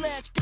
let's go.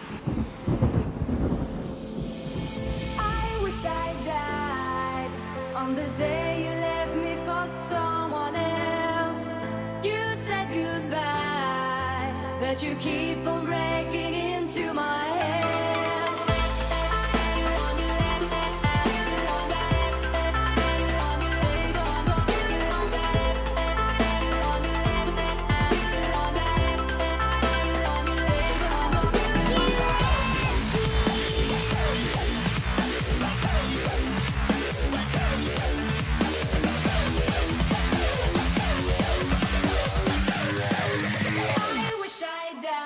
I wish I died on the day you left me for someone else. You said goodbye, but you keep on breaking into my head. I wish I died.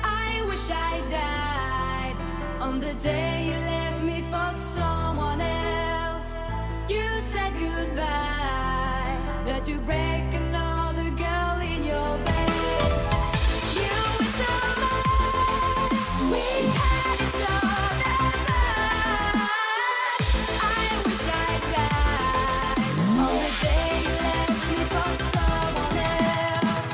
I wish I died on the day you left me for someone else. You said goodbye, but you break another girl in your bed. You were so mad, we had each other back. I wish I died on the day you left me for someone else.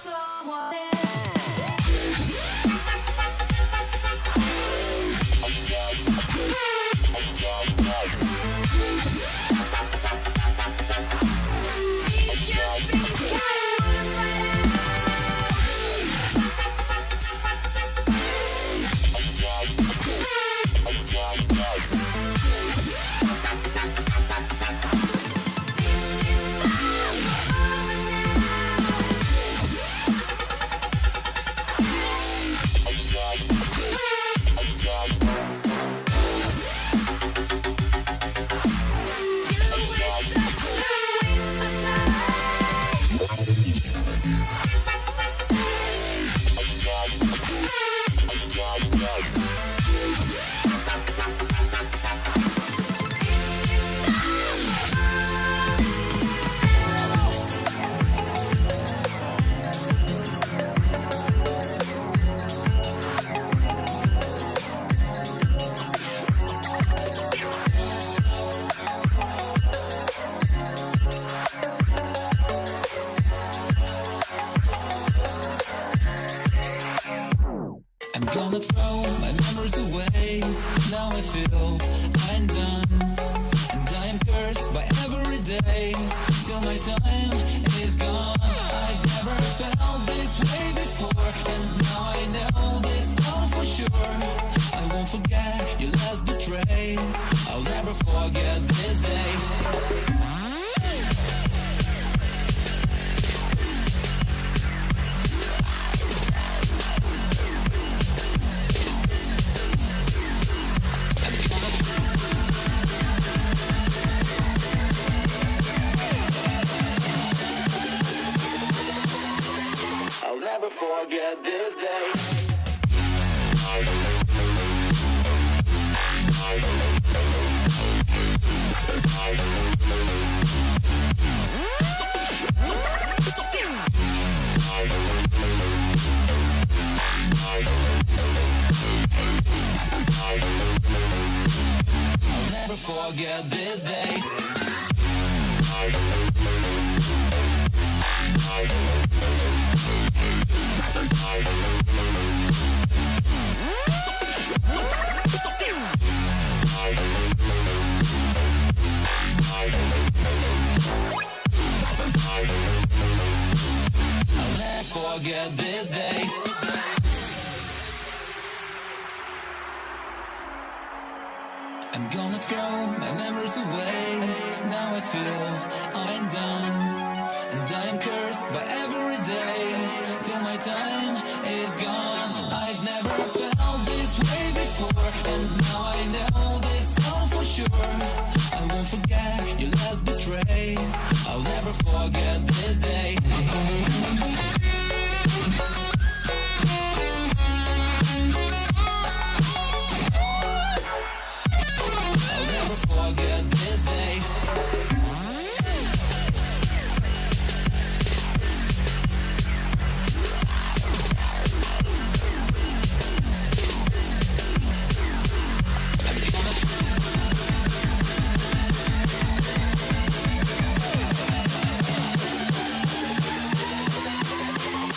Someone I'm gonna throw my memories away. Now I feel I'm done, and I am cursed by every day till my time is gone. I've never felt this way before, and now I know this all for sure. I won't forget your last betray. I'll never forget this day. I'll never forget this day. I'll never forget this day. forget this day. I'm gonna throw my memories away. Now I feel I'm done, and I am cursed by every day till my time is gone. I've never felt this way before, and now I know this all for sure. I won't forget your last betray. I'll never forget this day. I'll never forget this day.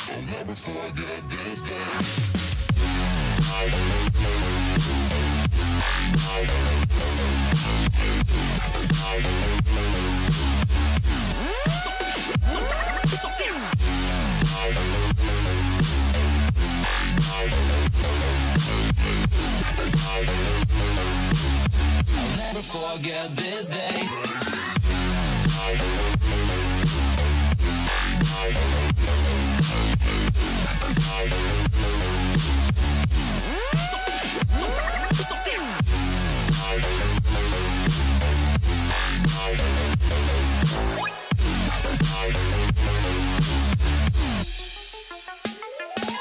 I'll never forget this day. I'll never forget this day.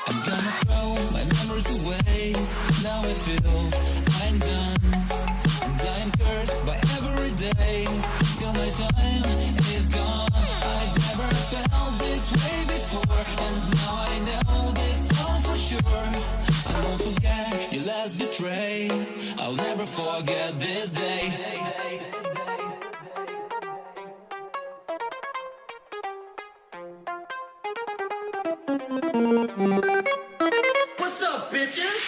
I'm gonna throw my memories away. Now I feel I'm done, and I'm cursed by every day till my time is gone. I've never felt this way before, and now I know this all for sure. I won't forget your last betray. I'll never forget this day. What's up, bitches?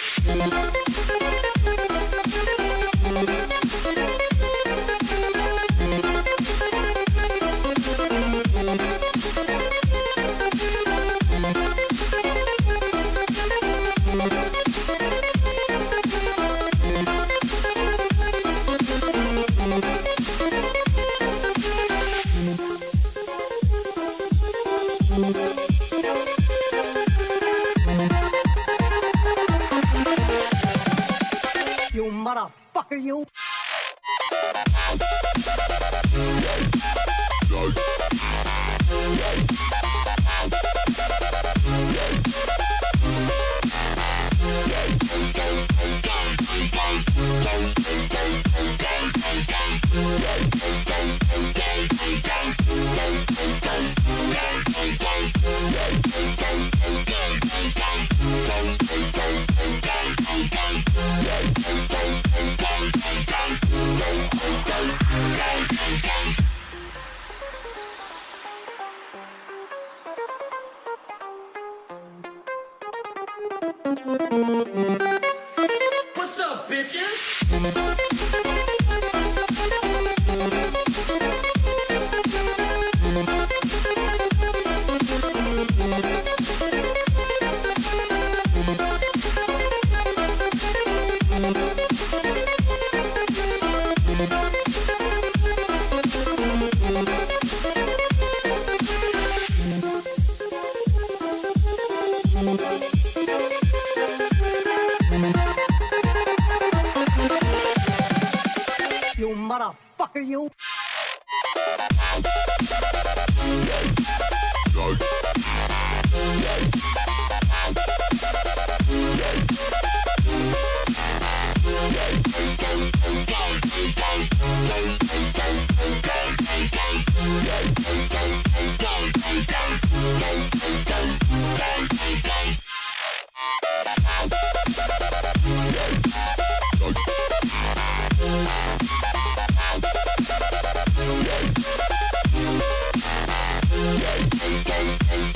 You motherfucker, you. What's up, bitches? You motherfucker, you. Tainted.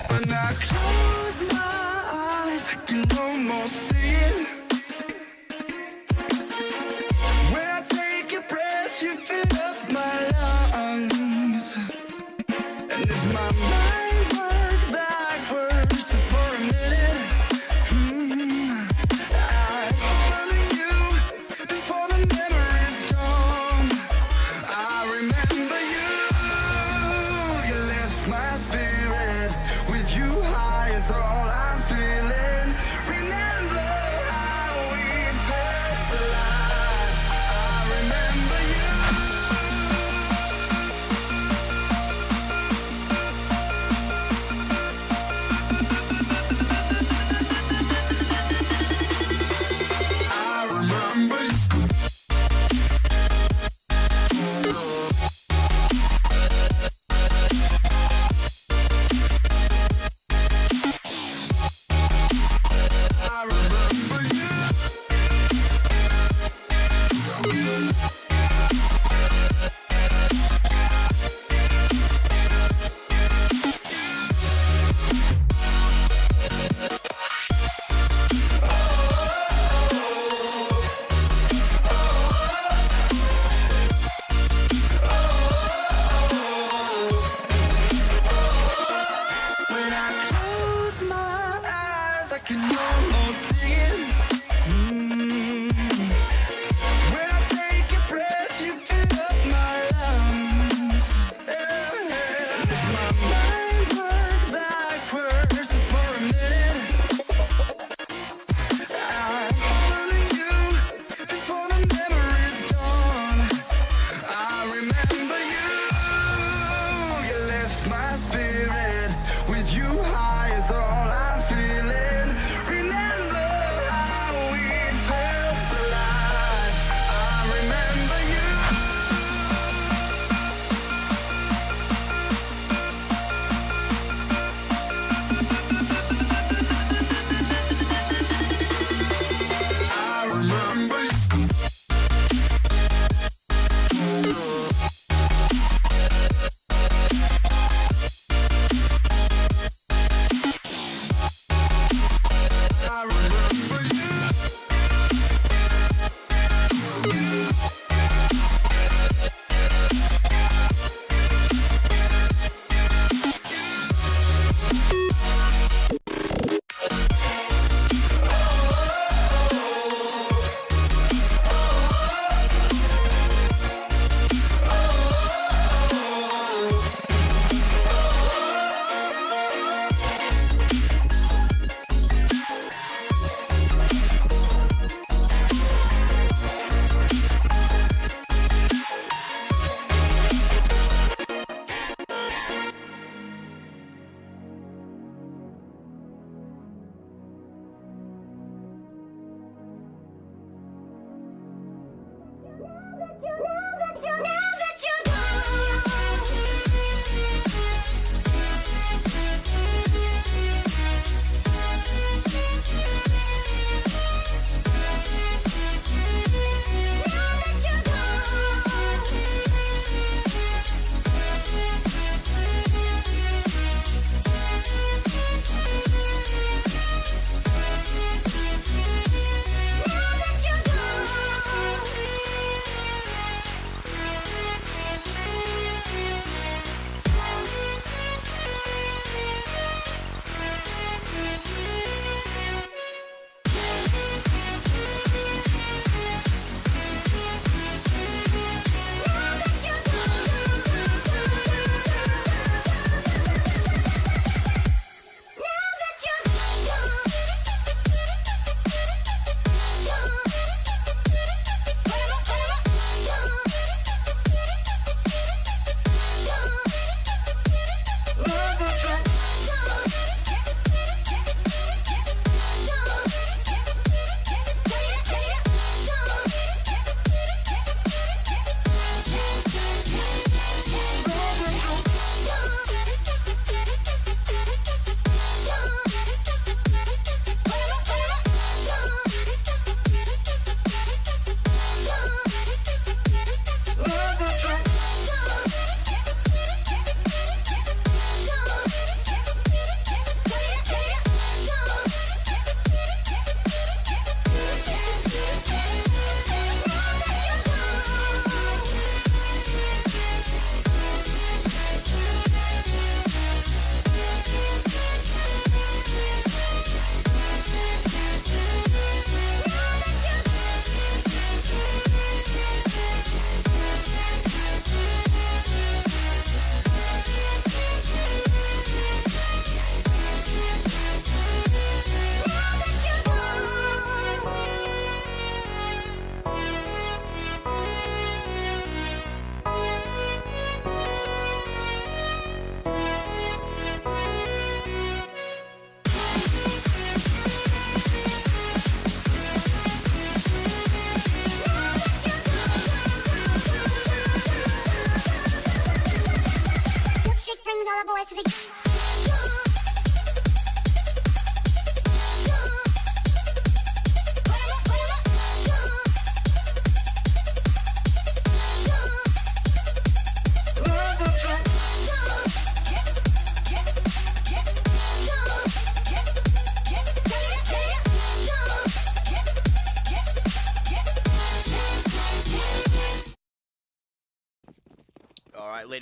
When I close my eyes, I can almost see it. When I take a breath, you fill up my lungs. And if my mind worked backwards just for a minute, I'd follow you before the memory's gone. I remember you, you lift my spirit. With you high is all I'm feeling. Remember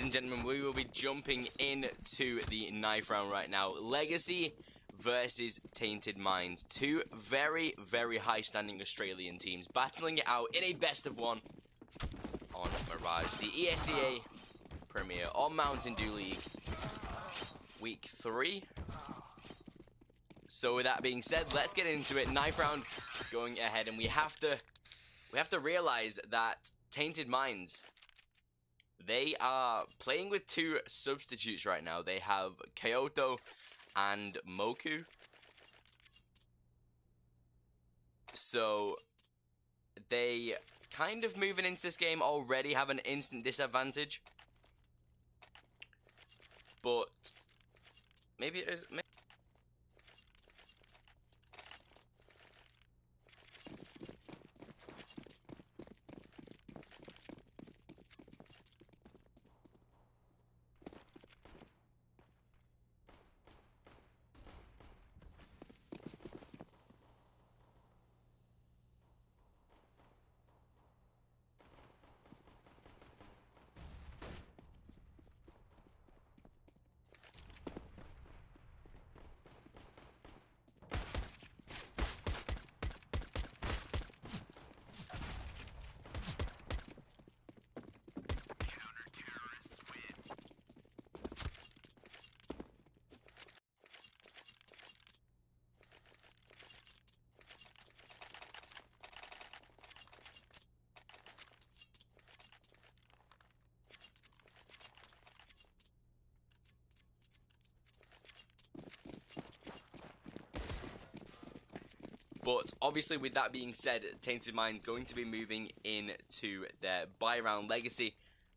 ladies and gentlemen, we will be jumping into the knife round right now. Legacy versus Tainted Minds. Two very, very high-standing Australian teams battling it out in a best-of-1 on Mirage. The ESEA Premier on Mountain Dew League. Week 3. So with that being said, let's get into it. Knife round going ahead, and we have to realize that Tainted Minds, they are playing with 2 substitutes right now. They have Kyoto and Moku. So they kind of moving into this game already have an instant disadvantage. But maybe it is. But obviously, with that being said, Tainted Mind going to be moving into their buy round. Legacy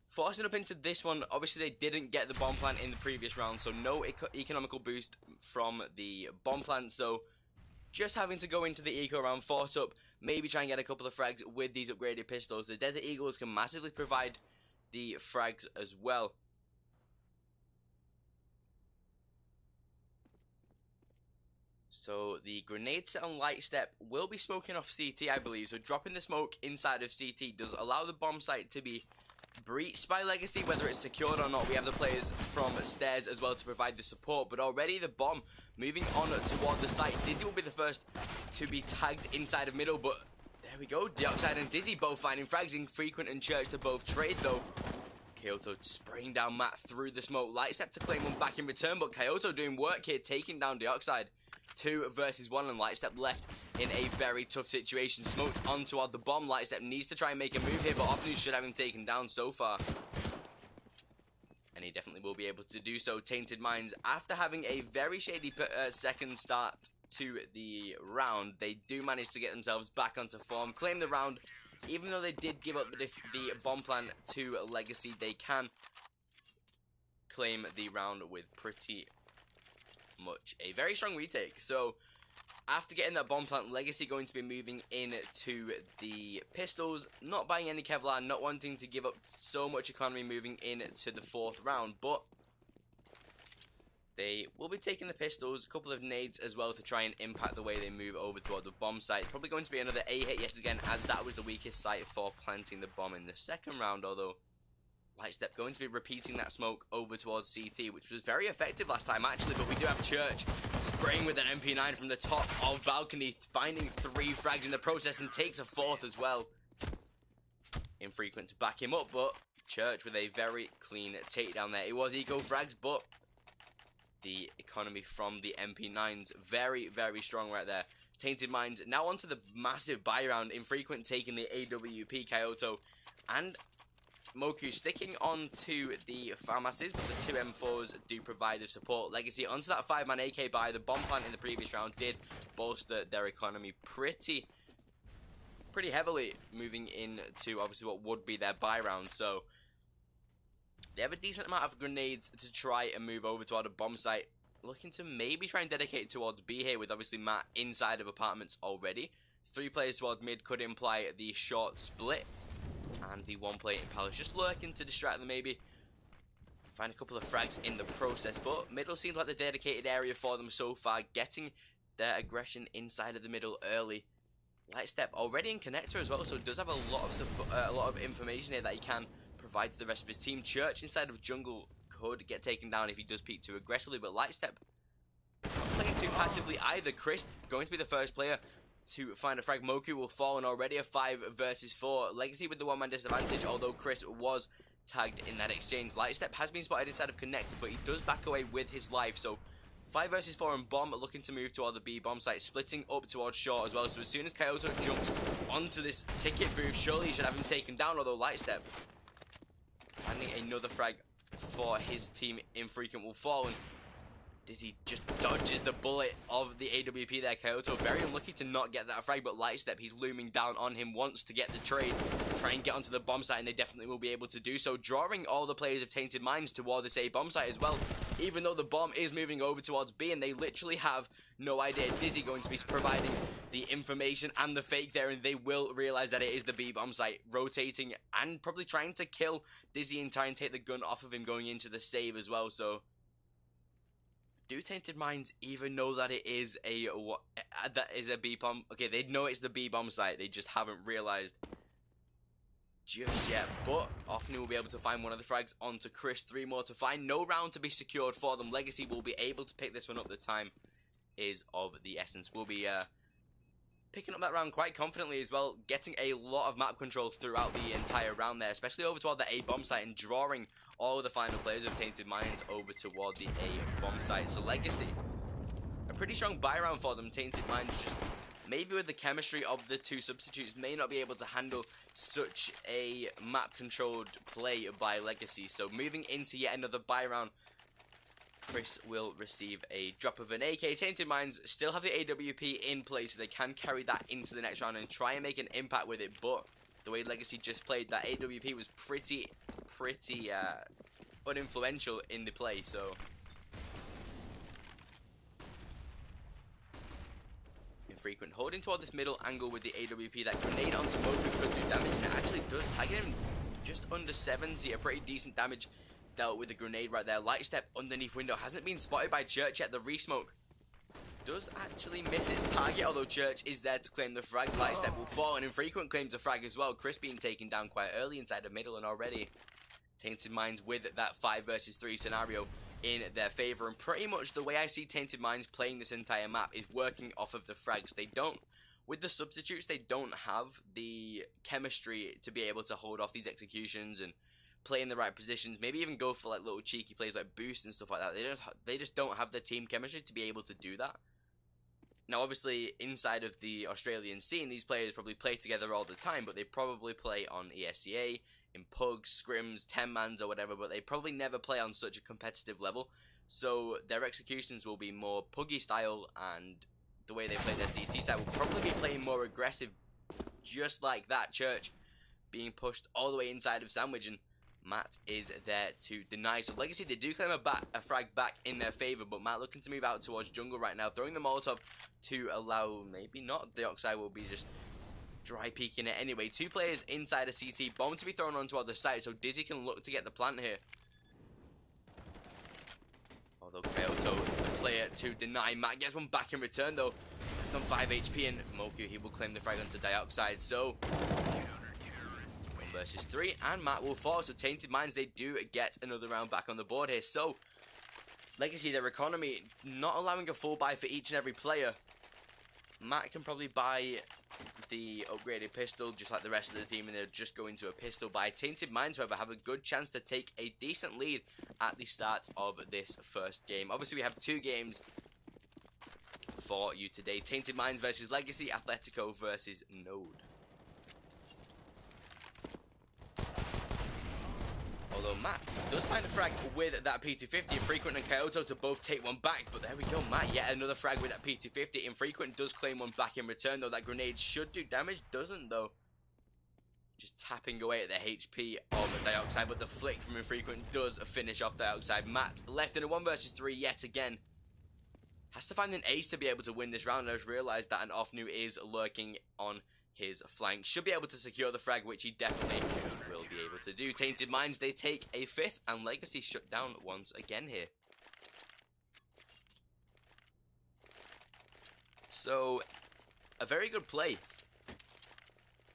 forcing up into this one. Obviously, they didn't get the bomb plant in the previous round, so no economical boost from the bomb plant. So just having to go into the eco round, force up, maybe try and get a couple of frags with these upgraded pistols. The Desert Eagles can massively provide the frags as well. So the grenade set on light step will be smoking off CT, I believe. So dropping the smoke inside of CT does allow the bomb site to be breached by Legacy, whether it's secured or not. We have the players from stairs as well to provide the support. But already the bomb moving on toward the site. Dizzy will be the first to be tagged inside of middle, but there we go. Dioxide and Dizzy both finding frags. Infrequent and Church to both trade though. Kyoto spraying down Matt through the smoke. Light step to claim one back in return, but Kyoto doing work here, taking down Dioxide. 2 versus 1, and Lightstep left in a very tough situation. Smoked on toward the bomb. Lightstep needs to try and make a move here, but Opnews should have him taken down so far. And he definitely will be able to do so. Tainted Minds, after having a very shady second start to the round, they do manage to get themselves back onto form, claim the round. Even though they did give up the bomb plan to Legacy, they can claim the round with pretty much a very strong retake. So after getting that bomb plant, Legacy going to be moving into the pistols, not buying any Kevlar, not wanting to give up so much economy moving into the 4th round, but they will be taking the pistols, a couple of nades as well to try and impact the way they move over toward the bomb site. It's probably going to be another A hit yet again, as that was the weakest site for planting the bomb in the 2nd round, although Lightstep going to be repeating that smoke over towards CT, which was very effective last time actually, but we do have Church spraying with an MP9 from the top of balcony, finding 3 frags in the process and takes a 4th as well. Infrequent to back him up, but Church with a very clean takedown there. It was eco frags, but the economy from the MP9s very, very strong right there. Tainted Minds now onto the massive buy round. Infrequent taking the AWP, Kyoto and Moku sticking on to the Farmasses, but the 2 M4s do provide the support. Legacy onto that 5-man AK buy. The bomb plant in the previous round did bolster their economy pretty heavily, moving into obviously what would be their buy round. So they have a decent amount of grenades to try and move over toward a bomb site. Looking to maybe try and dedicate it towards B here, with obviously Matt inside of apartments already. 3 players towards mid could imply the short split. And the 1 player in Palace just lurking to distract them maybe. Find a couple of frags in the process, but middle seems like the dedicated area for them so far, getting their aggression inside of the middle early. Lightstep already in connector as well, so does have a lot of information here that he can provide to the rest of his team. Church inside of jungle could get taken down if he does peek too aggressively, but Lightstep not playing too passively either. Chris going to be the first player to find a frag. Moku will fall, and already a 5 versus 4. Legacy with the one-man disadvantage, although Chris was tagged in that exchange. Lightstep has been spotted inside of Connect, but he does back away with his life, so 5 versus 4 and Bomb looking to move toward the B bomb site, splitting up towards short as well. So as soon as Kyoto jumps onto this ticket booth, surely he should have him taken down, although Lightstep finding another frag for his team. Infrequent will fall, and Dizzy just dodges the bullet of the AWP there. Kyoto very unlucky to not get that frag, but Lightstep, he's looming down on him, wants to get the trade, try and get onto the bomb site, and they definitely will be able to do so, drawing all the players of Tainted Minds toward this A bomb site as well, even though the bomb is moving over towards B, and they literally have no idea. Dizzy going to be providing the information and the fake there, and they will realize that it is the B bomb site, rotating and probably trying to kill Dizzy and try and take the gun off of him going into the save as well. So do Tainted Minds even know that it is a B bomb? Okay, they know it's the B bomb site, they just haven't realized just yet. But Offney will be able to find one of the frags onto Chris. 3 more to find. No round to be secured for them. Legacy will be able to pick this one up. The time is of the essence. We'll be picking up that round quite confidently as well, getting a lot of map control throughout the entire round there, especially over toward the A bomb site, and drawing all of the final players of Tainted Minds over toward the A bomb site. So Legacy, a pretty strong buy round for them. Tainted Minds, just maybe with the chemistry of the 2 substitutes, may not be able to handle such a map controlled play by Legacy. So moving into yet another buy round, Chris will receive a drop of an AK. Tainted Minds still have the AWP in place, so they can carry that into the next round and try and make an impact with it. But the way Legacy just played, that AWP was pretty uninfluential in the play. So Infrequent holding toward this middle angle with the AWP. That grenade onto Moku could do damage, and it actually does, tagging him just under 70. A pretty decent damage dealt with the grenade right there. Lightstep underneath window hasn't been spotted by Church yet. The resmoke does actually miss its target, although Church is there to claim the frag. Lightstep will fall, and Infrequent claims the frag as well. Chris being taken down quite early inside the middle, and already Tainted Minds with that 5 versus 3 scenario in their favor. And pretty much the way I see Tainted Minds playing this entire map is working off of the frags. They don't, with the substitutes, they don't have the chemistry to be able to hold off these executions and play in the right positions, maybe even go for like little cheeky plays like boosts and stuff like that. They just don't have the team chemistry to be able to do that. Now obviously inside of the Australian scene, these players probably play together all the time, but they probably play on ESEA, in pugs, scrims, 10-mans or whatever, but they probably never play on such a competitive level, so their executions will be more puggy style, and the way they play their CT style will probably be playing more aggressive, just like that. Church being pushed all the way inside of Sandwich, and Matt is there to deny. So Legacy, they do claim a frag back in their favor, but Matt looking to move out towards jungle right now, throwing the Molotov to allow, maybe not, the Oxide will be just dry peeking it anyway. 2 players inside a CT, bomb to be thrown onto other side, so Dizzy can look to get the plant here. Although Kyoto, the player to deny. Matt gets one back in return though. Left on 5 HP, and Moku, he will claim the frag onto Dioxide. So 1 versus 3, and Matt will fall. So Tainted Minds, they do get another round back on the board here. So Legacy, their economy not allowing a full buy for each and every player. Matt can probably buy the upgraded pistol just like the rest of the team, and they're just going to a pistol buy. Tainted Minds, however, have a good chance to take a decent lead at the start of this first game. Obviously, we have 2 games for you today. Tainted Minds versus Legacy, Atletico versus Node. Although Matt does find a frag with that P250, Infrequent and Kyoto to both take one back, but there we go, Matt yet another frag with that P250. Infrequent does claim one back in return though. That grenade should do damage, doesn't though. Just tapping away at the HP of Dioxide, but the flick from Infrequent does finish off Dioxide. Matt left in a 1 versus 3 yet again. Has to find an ace to be able to win this round. I just realised that an Offnu is lurking on his flank. Should be able to secure the frag, which he definitely will be able to do. Tainted Minds, they take a 5th, and Legacy shut down once again here. So, a very good play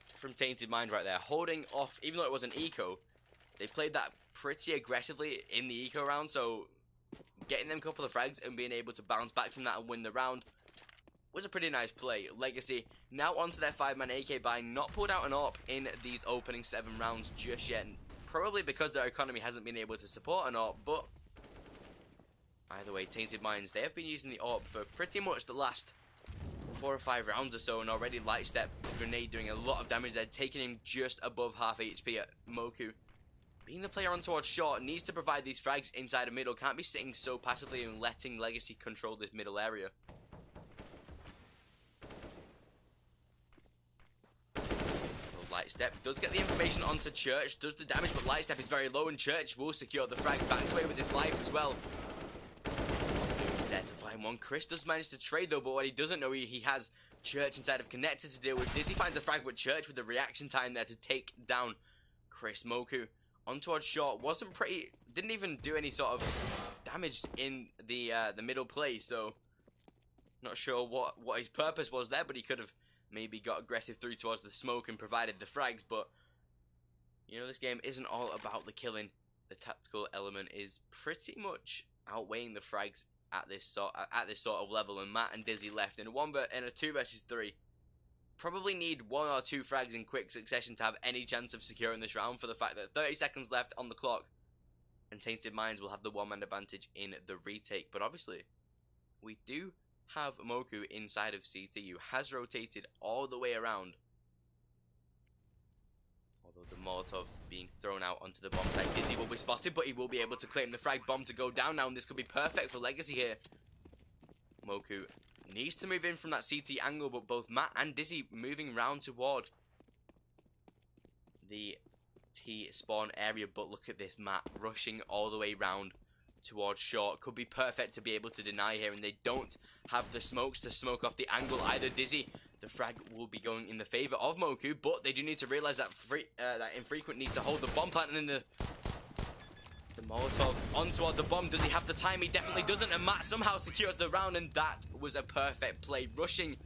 from Tainted Mind right there, holding off, even though it was an eco, They've played that pretty aggressively in the eco round, so getting them a couple of frags and being able to bounce back from that and win the round was a pretty nice play. Legacy now onto their 5-man AK buy, not pulled out an AWP in these opening 7 rounds just yet, probably because their economy hasn't been able to support an AWP, but either way, Tainted Minds, they have been using the AWP for pretty much the last 4 or 5 rounds or so, and already Lightstep Grenade doing a lot of damage there, taking him just above half HP at Moku. Being the player on towards short, needs to provide these frags inside of middle, can't be sitting so passively and letting Legacy control this middle area. Lightstep does get the information onto Church, does the damage, but Lightstep is very low, and Church will secure the frag, backs away with his life as well. He's there to find one. Chris does manage to trade though, but what he doesn't know, he has Church inside of Connected to deal with. Dizzy finds a frag, but Church with the reaction time there to take down Chris. Moku on towards short, didn't even do any sort of damage in the middle play, so not sure what his purpose was there, but he could have maybe got aggressive through towards the smoke and provided the frags. But you know, this game isn't all about the killing. The tactical element is pretty much outweighing the frags at this sort of level, and Matt and Dizzy left in a 2 versus 3. Probably need 1 or 2 frags in quick succession to have any chance of securing this round, for the fact that 30 seconds left on the clock and Tainted Minds will have the 1-man advantage in the retake. But obviously we do have Moku inside of CT, who has rotated all the way around. Although the Molotov being thrown out onto the bomb site, Dizzy will be spotted, but he will be able to claim the frag. Bomb to go down now, and this could be perfect for Legacy here. Moku needs to move in from that CT angle, but both Matt and Dizzy moving round toward the T spawn area. But look at this, Matt rushing all the way round towards short. Could be perfect to be able to deny here, and they don't have the smokes to smoke off the angle either. Dizzy, the frag will be going in the favor of Moku, but they do need to realize that that Infrequent needs to hold the bomb plant, and then the Molotov on toward the bomb. Does he have the time? He definitely doesn't, and Matt somehow secures the round, and that was a perfect play, rushing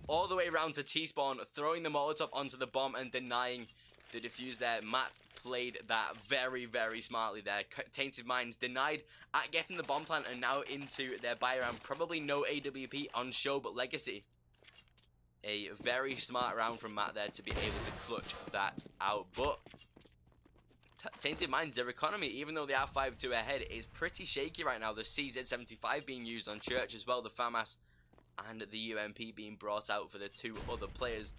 all the way around to T-spawn, throwing the Molotov onto the bomb and denying the defuse there. Matt played that very, very smartly there. Tainted Minds denied at getting the bomb plant and now into their buy round. Probably no AWP on show, but Legacy, a very smart round from Matt there to be able to clutch that out. But Tainted Minds, their economy, even though they are 5-2 ahead, is pretty shaky right now. The CZ75 being used on Church as well, the FAMAS and the UMP being brought out for the 2 other players.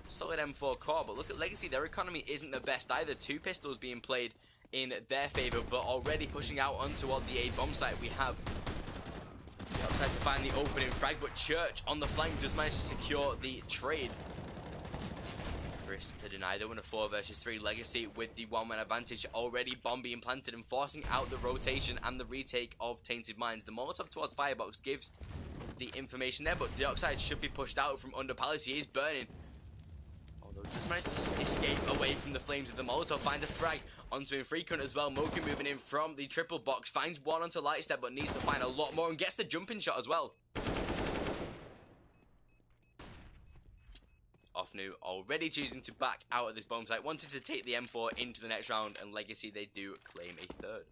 Solid M4 core, but look at Legacy, their economy isn't the best either. 2 pistols being played in their favor, but already pushing out on toward the A bomb site. We have the outside to find the opening frag, but Church on the flank does manage to secure the trade. Chris to deny though in a 4 versus 3. Legacy with the 1-man advantage, already bomb being planted and forcing out the rotation and the retake of Tainted Minds. The Molotov towards Firebox gives the information there, but Dioxide should be pushed out from under Palace. He is burning. Just managed to escape away from the flames of the Molotov, finds a frag onto Infrequent as well. Moku moving in from the triple box, finds one onto Lightstep, but needs to find a lot more and gets the jumping shot as well. Offnu already choosing to back out of this bomb site, wanted to take the M4 into the next round, and Legacy, they do claim a 3rd.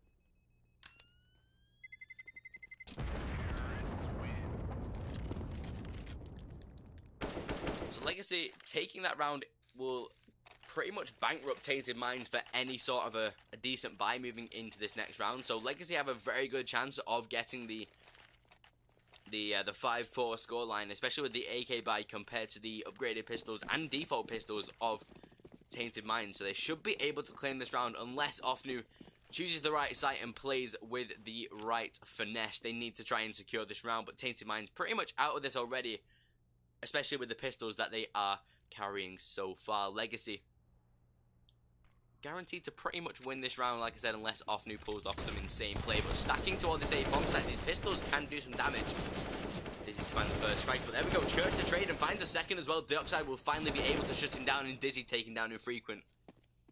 So Legacy taking that round will pretty much bankrupt Tainted Minds for any sort of a decent buy moving into this next round. So Legacy have a very good chance of getting the 5-4 scoreline, especially with the AK buy compared to the upgraded pistols and default pistols of Tainted Minds. So they should be able to claim this round unless Offnu chooses the right site and plays with the right finesse. They need to try and secure this round, but Tainted Minds pretty much out of this already, especially with the pistols that they are carrying so far. Legacy guaranteed to pretty much win this round, like I said, unless Offnu pulls off some insane play. But stacking toward this A bomb site, these pistols can do some damage. Dizzy to find the first strike, but there we go. Church to trade and finds a second as well. Dioxide will finally be able to shut him down, and Dizzy taking down Infrequent.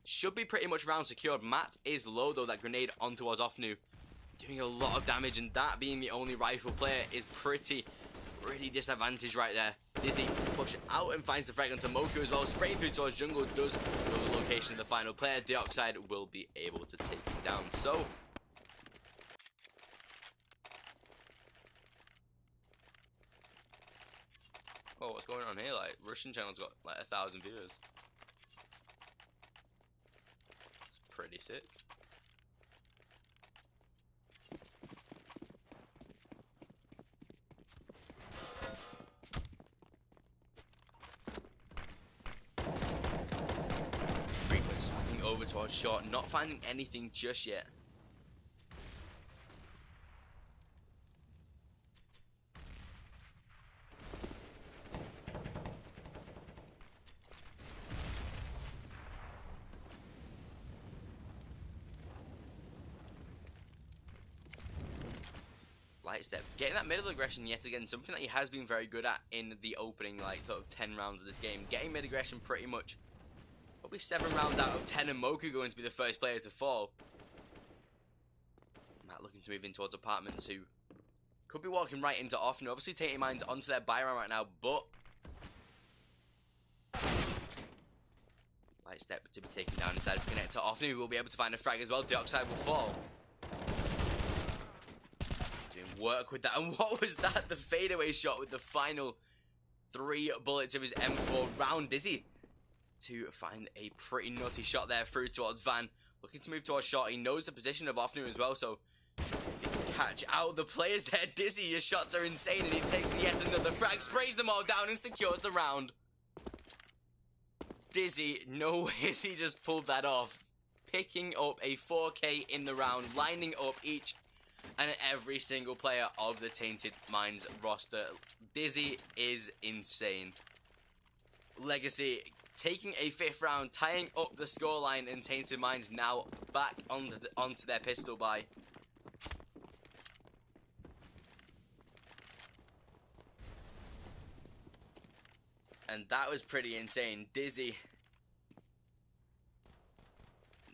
Should be pretty much round secured. Matt is low though. That grenade on towards Offnu doing a lot of damage, and that being the only rifle player is pretty disadvantaged right there. Dizzy to push out and finds the frag onto Moku as well. Spraying through towards jungle does know the location of the final player. Dioxide will be able to take him down. So, oh, what's going on here? Like, Russian channel's got like 1,000 viewers. It's pretty sick. Frequent swinging over towards short, not finding anything just yet. Light step, getting that middle aggression yet again, something that he has been very good at in the opening, like, sort of 10 rounds of this game. Getting mid aggression pretty much, probably 7 rounds out of 10, and Moku going to be the first player to fall. Matt looking to move in towards apartments, who could be walking right into Offner. Obviously Tainted Minds onto their buy round right now, but light step to be taken down inside of connect to Offner, who will be able to find a frag as well. Dioxide will fall. Work with that, and what was that? The fadeaway shot with the final 3 bullets of his M4 round. Dizzy to find a pretty nutty shot there through towards Van, looking to move towards short. He knows the position of Offner as well, so if he can catch out the players there. Dizzy, your shots are insane, and he takes yet another frag, sprays them all down and secures the round. Dizzy, no way has he just pulled that off, picking up a 4K in the round, lining up each and every single player of the Tainted Minds roster. Dizzy is insane. Legacy taking a 5th round, tying up the scoreline, and Tainted Minds now back onto their pistol buy. And that was pretty insane. Dizzy.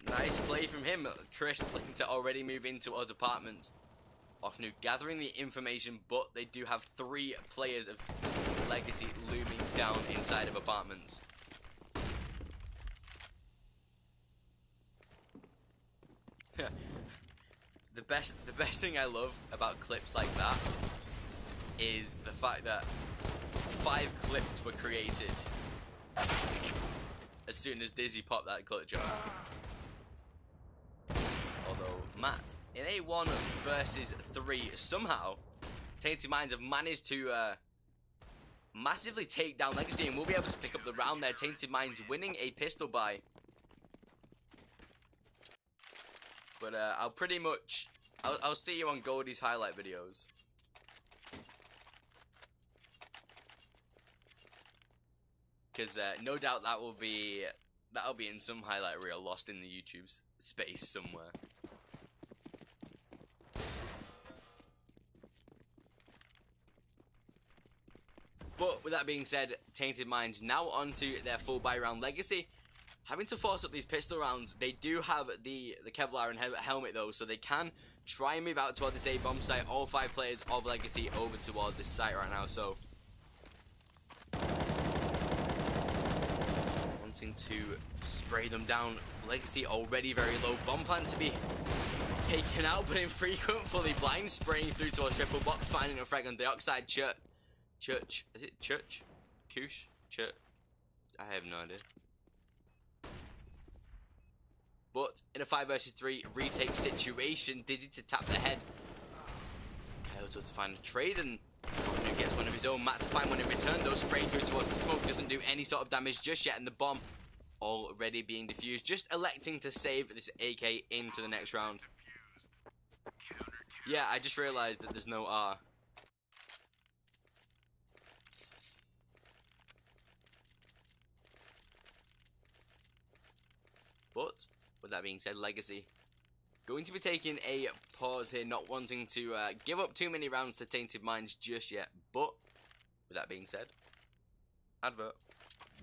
Nice play from him. Chris looking to already move into other apartments. Offnu gathering the information, but they do have 3 players of Legacy looming down inside of apartments. The best thing I love about clips like that is the fact that 5 clips were created as soon as Dizzy popped that clutch off. Although Matt, in a 1 versus 3, somehow Tainted Minds have managed to massively take down Legacy, and will be able to pick up the round there. Tainted Minds winning a pistol buy. But I'll see you on Goldie's highlight videos. Because no doubt that'll be in some highlight reel lost in the YouTube space somewhere. But with that being said, Tainted Minds now onto their full buy round. Legacy having to force up these pistol rounds. They do have the Kevlar and helmet though, so they can try and move out toward this A bomb site. All 5 players of Legacy over toward this site right now, so wanting to spray them down. Legacy already very low. Bomb plant to be taken out, but infrequent. Fully blind, spraying through towards triple box, finding a frag on Dioxide. Church, is it Church? Koosh? Church? I have no idea. But in a 5 versus 3 retake situation, Dizzy to tap the head. Kyoto to find a trade, and Offner gets one of his own. Matt to find one in return, though, spraying through towards the smoke. Doesn't do any sort of damage just yet, and the bomb already being defused. Just electing to save this AK into the next round. Yeah, I just realized that there's no R. But with that being said, Legacy going to be taking a pause here, not wanting to give up too many rounds to Tainted Minds just yet. But with that being said, advert.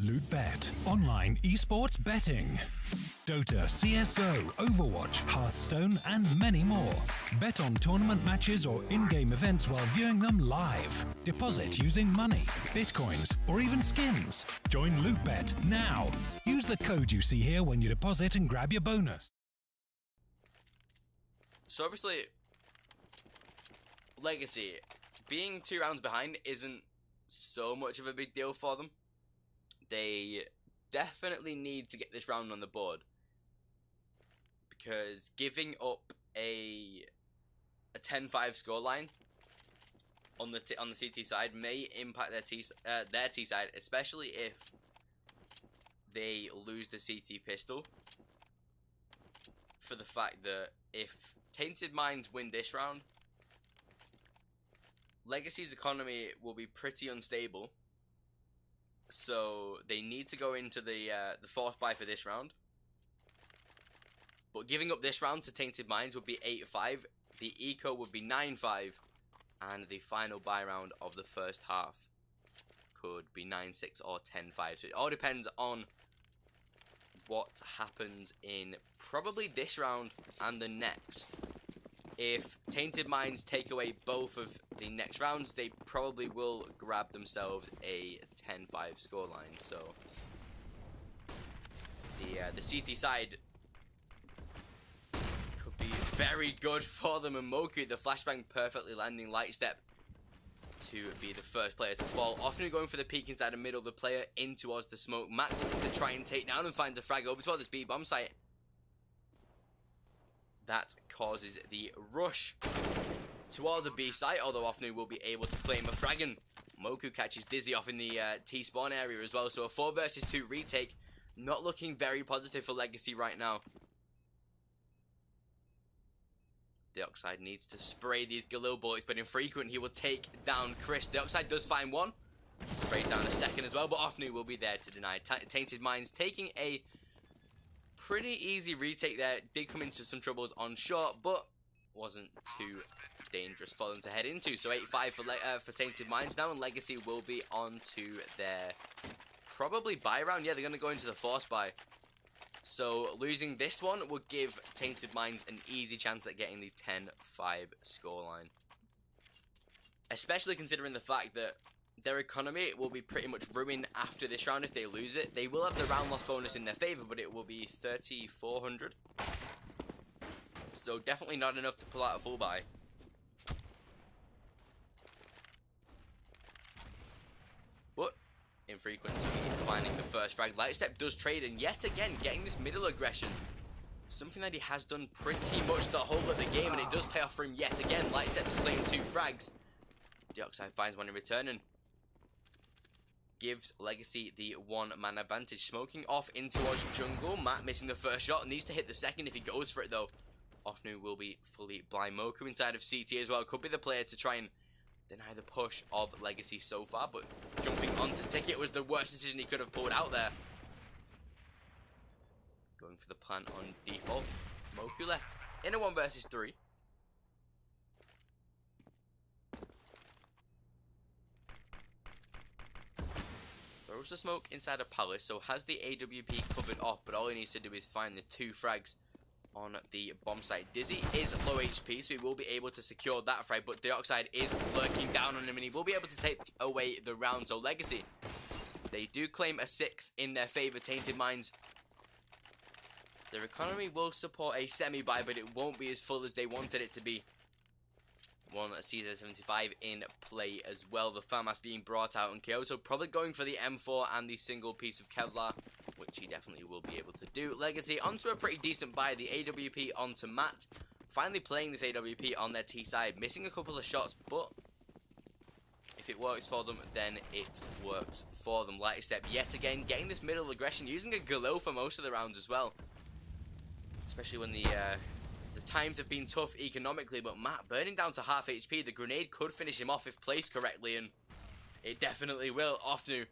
LootBet, online esports betting. Dota, CSGO, Overwatch, Hearthstone, and many more. Bet on tournament matches or in-game events while viewing them live. Deposit using money, bitcoins, or even skins. Join LootBet now. Use the code you see here when you deposit and grab your bonus. So obviously, Legacy, being 2 rounds behind isn't so much of a big deal for them. They definitely need to get this round on the board, because giving up a 10-5 scoreline on the CT side may impact their T side, especially if they lose the CT pistol. For the fact that if Tainted Minds win this round, Legacy's economy will be pretty unstable. So they need to go into the fourth buy for this round. But giving up this round to Tainted Minds would be 8-5. The eco would be 9-5. And the final buy round of the first half could be 9-6 or 10-5. So it all depends on what happens in probably this round and the next. If Tainted Minds take away both of the next rounds, they probably will grab themselves a 10-5 scoreline. So the CT side could be very good for them. And Moku, the flashbang perfectly landing light step to be the first player to fall. Often going for the peek inside the middle of the player in towards the smoke. Matt looking to try and take down and find the frag over towards the B bomb site. That causes the rush toward the B site, although Ofnu will be able to claim a frag, and Moku catches Dizzy off in the T spawn area as well. So a 4 versus 2 retake, not looking very positive for Legacy right now. Deoxide needs to spray these Galil bullets, but infrequent, he will take down Chris. Deoxide does find one, sprays down a second as well, but Ofnu will be there to deny. Tainted Minds taking a pretty easy retake there. Did come into some troubles on short, but wasn't too dangerous for them to head into. So 8-5 for Tainted Minds now, and Legacy will be on to their probably buy round. Yeah, they're going to go into the force buy. So losing this one would give Tainted Minds an easy chance at getting the 10-5 scoreline. Especially considering the fact that their economy will be pretty much ruined after this round if they lose it. They will have the round loss bonus in their favor, but it will be 3,400. So definitely not enough to pull out a full buy. But infrequent, so finding the first frag. Lightstep does trade, and yet again getting this middle aggression. Something that he has done pretty much the whole of the game, and it does pay off for him yet again. Lightstep's claimed 2 frags. Deoxide finds one in return and gives Legacy the 1-man advantage. Smoking off in towards jungle. Matt missing the first shot. Needs to hit the second if he goes for it though. Ofnu will be fully blind. Moku inside of CT as well. Could be the player to try and deny the push of Legacy so far. But jumping onto Ticket was the worst decision he could have pulled out there. Going for the plant on default. Moku left in a 1 versus 3. Throws the smoke inside a palace, so has the AWP covered off, but all he needs to do is find the 2 frags on the bomb site. Dizzy is low HP, so he will be able to secure that frag, but Deoxide is lurking down on him, and he will be able to take away the round. So Legacy, they do claim a 6th in their favor. Tainted Minds, their economy will support a semi-buy, but it won't be as full as they wanted it to be. One CZ75 in play as well. The FAMAS being brought out on Kyoto, probably going for the M4 and the single piece of Kevlar, which he definitely will be able to do. Legacy onto a pretty decent buy. The AWP onto Matt. Finally playing this AWP on their T side. Missing a couple of shots, but if it works for them, then it works for them. Light step yet again, getting this middle aggression, using a Galil for most of the rounds as well. Especially when the times have been tough economically, but Matt burning down to half HP. The grenade could finish him off if placed correctly, and it definitely will. Ofnu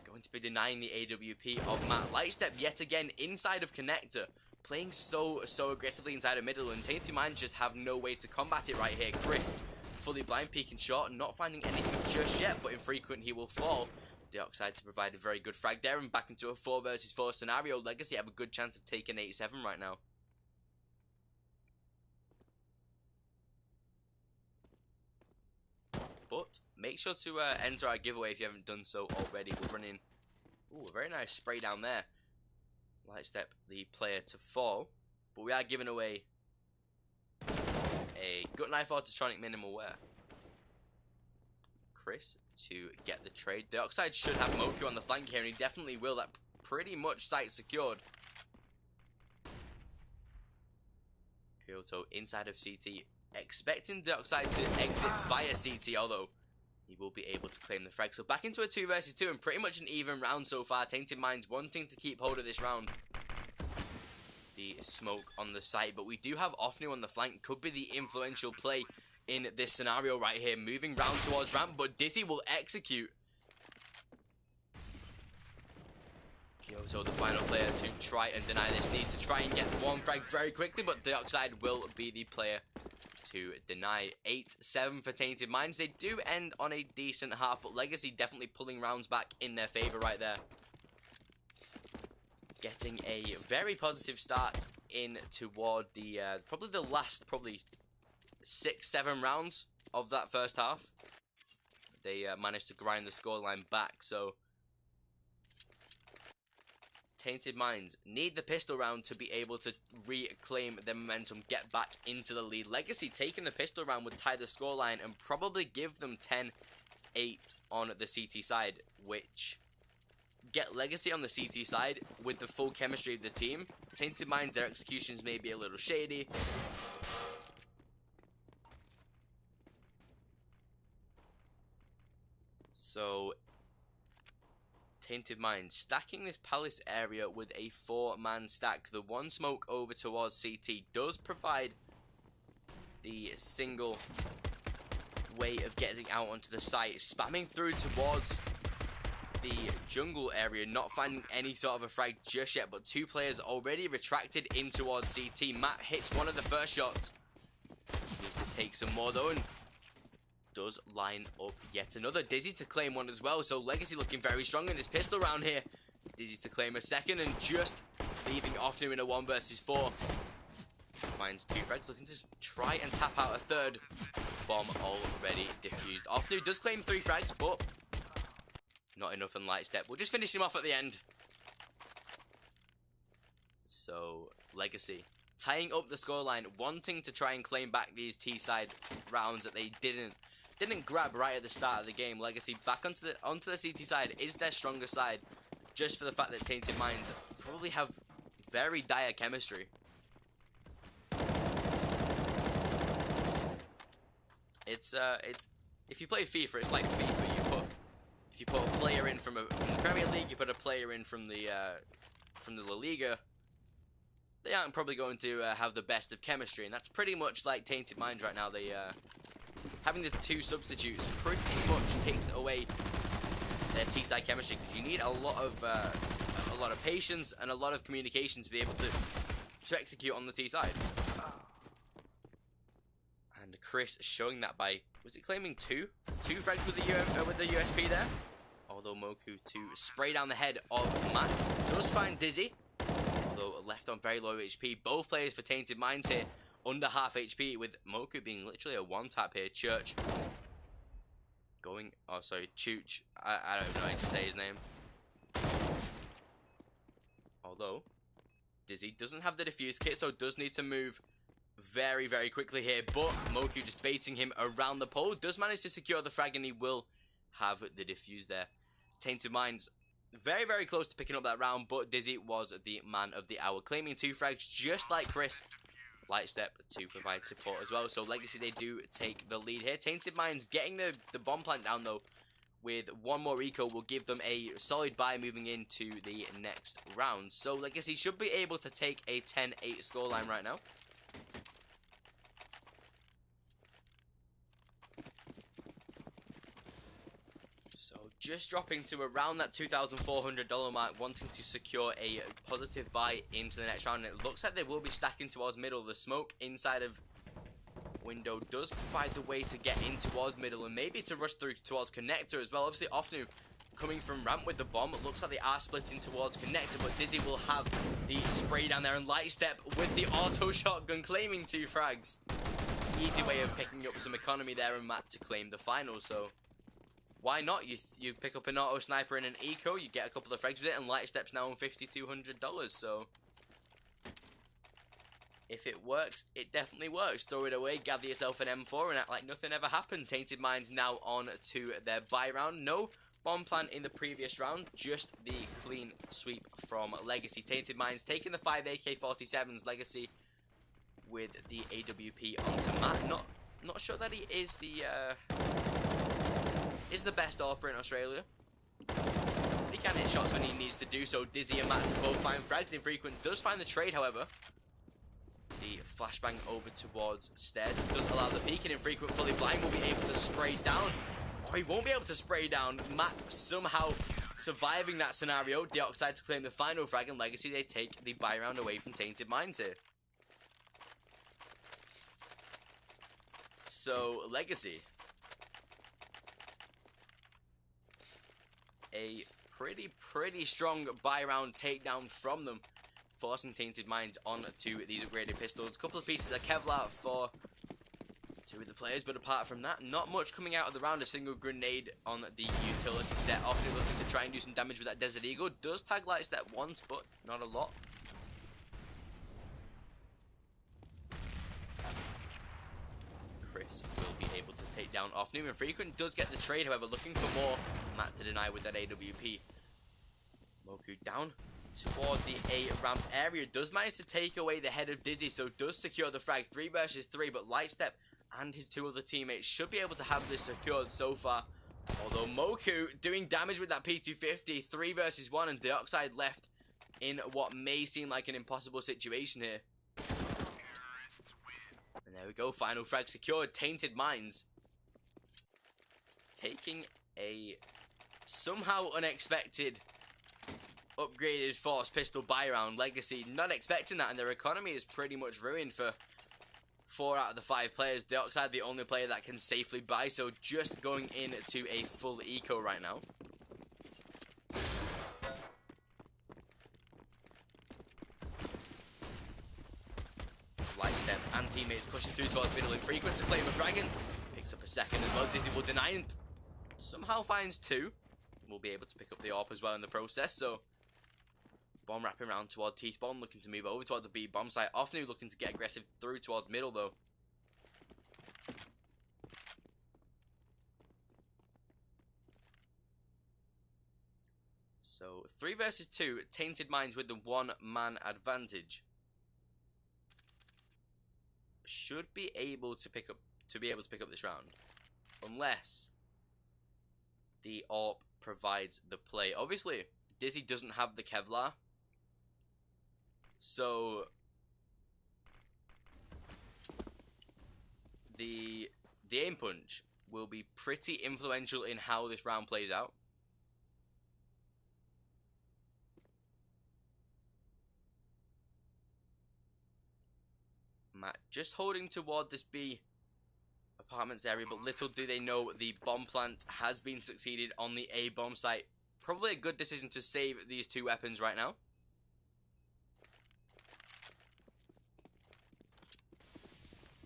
going to be denying the AWP of Matt. Lightstep yet again inside of connector, playing so aggressively inside of middle, and Tainted Minds just have no way to combat it right here. Chris fully blind peeking short, not finding anything just yet, but infrequent he will fall. Dioxide to provide a very good frag there, and back into a 4 versus 4 scenario. Legacy have a good chance of taking 8-7 right now. But make sure to enter our giveaway if you haven't done so already. We're running a very nice spray down there. Light step the player to fall, but we are giving away a gut knife autotronic minimal wear. Chris to get the trade. Dioxide should have Moku on the flank here, and he definitely will. That pretty much site secured. Kyoto inside of CT, expecting Dioxide to exit via CT, although he will be able to claim the frag. So back into a 2 versus 2, and pretty much an even round so far. Tainted Minds wanting to keep hold of this round. The smoke on the site, but we do have Ofnu on the flank. Could be the influential play in this scenario right here. Moving round towards ramp, but Dizzy will execute. Kyoto, the final player to try and deny this, needs to try and get one frag very quickly, but Dioxide will be the player to deny. 8-7 for Tainted Minds. They do end on a decent half, but Legacy definitely pulling rounds back in their favor right there. Getting a very positive start in toward the probably the last 6-7 rounds of that first half. They managed to grind the scoreline back, so Tainted Minds need the pistol round to be able to reclaim their momentum, get back into the lead. Legacy taking the pistol round would tie the scoreline and probably give them 10-8 on the CT side, which get Legacy on the CT side with the full chemistry of the team. Tainted Minds, their executions may be a little shady. So Tainted Minds stacking this palace area with a 4-man stack. The one smoke over towards CT does provide the single way of getting out onto the site. Spamming through towards the jungle area, not finding any sort of a frag just yet, but 2 players already retracted in towards CT. Matt hits one of the first shots. Needs to take some more though, and does line up yet another. Dizzy to claim one as well, so Legacy looking very strong in this pistol round here. Dizzy to claim a second, and just leaving Ofnu in a 1 versus 4. Finds 2 frags, looking to try and tap out a third. Bomb already diffused. Ofnu does claim 3 frags, but not enough in light step. We'll just finish him off at the end. So Legacy tying up the scoreline, wanting to try and claim back these T-side rounds that they didn't grab right at the start of the game. Legacy back onto the CT side is their stronger side, just for the fact that Tainted Minds probably have very dire chemistry. It's if you play FIFA, it's like FIFA. If you put a player in from the Premier League, you put a player in from the La Liga, they aren't probably going to have the best of chemistry, and that's pretty much like Tainted Minds right now. They having the 2 substitutes pretty much takes away their T-side chemistry, because you need a lot of patience and a lot of communication to be able to execute on the T-side. And Chris showing that by, was it claiming 2 frags with the USP there? Although Moku to spray down the head of Matt does find Dizzy, although left on very low HP. Both players for Tainted Minds here under half HP, with Moku being literally a 1-tap here. Church going, oh sorry, Chooch, I don't know how to say his name. Although Dizzy doesn't have the defuse kit, so does need to move very, very quickly here. But Moku just baiting him around the pole, does manage to secure the frag, and he will have the defuse there. Tainted Minds very, very close to picking up that round, but Dizzy was the man of the hour, claiming 2 frags just like Chris. Light step to provide support as well. So Legacy, they do take the lead here. Tainted Minds getting the bomb plant down though, with 1 more eco will give them a solid buy moving into the next round. So Legacy should be able to take a 10-8 scoreline right now. Just dropping to around that $2,400 mark, wanting to secure a positive buy into the next round. And it looks like they will be stacking towards middle. The smoke inside of window does provide the way to get in towards middle, and maybe to rush through towards connector as well. Obviously Ofnu coming from ramp with the bomb. It looks like they are splitting towards connector, but Dizzy will have the spray down there, and Lightstep with the auto shotgun claiming 2 frags. Easy way of picking up some economy there, and Matt to claim the final. So why not? You pick up an auto sniper and an eco, you get a couple of frags with it, and Lightstep's now on $5,200. So if it works, it definitely works. Throw it away, gather yourself an M4, and act like nothing ever happened. Tainted Minds now on to their bye round. No bomb plant in the previous round, just the clean sweep from Legacy. Tainted Minds taking the 5 AK-47s. Legacy with the AWP onto Matt. Not sure that he is the best AWPer in Australia. He can hit shots when he needs to do so. Dizzy and Matt to both find frags. Infrequent does find the trade, however. The flashbang over towards stairs. It does allow the peek, and Infrequent fully blind will be able to spray down. Or he won't be able to spray down. Matt somehow surviving that scenario. Deoxide to claim the final frag, and Legacy, they take the bye round away from Tainted Minds here. So, Legacy, a pretty strong bye round takedown from them, forcing Tainted Minds onto these upgraded pistols. A couple of pieces of Kevlar for 2 of the players, but apart from that, not much coming out of the round. A single grenade on the utility set. Often looking to try and do some damage with that Desert Eagle. Does tag Lightstep once, but not a lot. Chris will be able to take down off Newman. Frequent does get the trade, however, looking for more. Matt to deny with that AWP. Moku down toward the A ramp area. Does manage to take away the head of Dizzy, so does secure the frag. 3 versus 3, but Lightstep and his 2 other teammates should be able to have this secured so far. Although Moku doing damage with that P250. 3 versus 1, and Deoxide left in what may seem like an impossible situation here. And there we go, final frag secured. Tainted Minds taking a somehow unexpected upgraded force pistol buy round. Legacy not expecting that, and their economy is pretty much ruined for 4 out of the 5 players. Deoxide the only player that can safely buy, so just going into a full eco right now. Lightstep and teammates pushing through towards middle. Infrequent to claim a dragon. Picks up a second as well. Dizzy will deny and somehow finds 2. We'll be able to pick up the AWP as well in the process. So bomb wrapping around toward T-spawn, looking to move over toward the B bomb site. Offnu looking to get aggressive through towards middle though. So 3 versus 2, Tainted Minds with the 1-man advantage. Should be able to pick up this round, unless the AWP provides the play. Obviously, Dizzy doesn't have the Kevlar, so the aim punch will be pretty influential in how this round plays out. Matt just holding toward this B apartments area, but little do they know the bomb plant has been succeeded on the A bomb site. Probably a good decision to save these 2 weapons right now.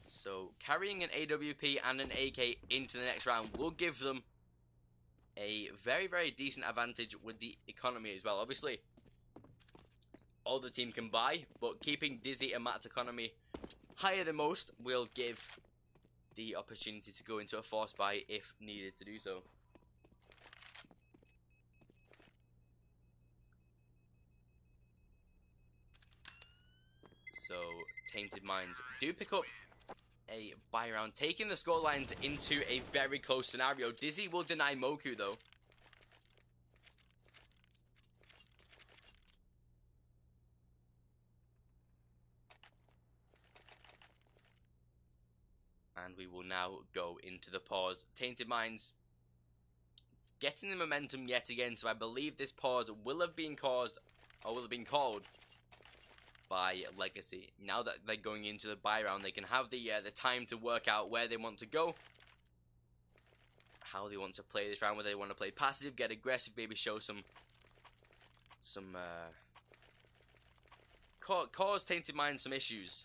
So carrying an AWP and an AK into the next round will give them a very decent advantage with the economy as well. Obviously, all the team can buy, but keeping Dizzy and Matt's economy higher than most will give the opportunity to go into a force buy if needed to do so. So Tainted Minds do pick up a buy round, taking the score lines into a very close scenario. Dizzy will deny Moku though. And we will now go into the pause. Tainted Minds getting the momentum yet again, so I believe this pause will have been caused, or will have been called by Legacy. Now that they're going into the buy round, they can have the time to work out where they want to go, how they want to play this round, whether they want to play passive, get aggressive, maybe show some cause Tainted Minds some issues.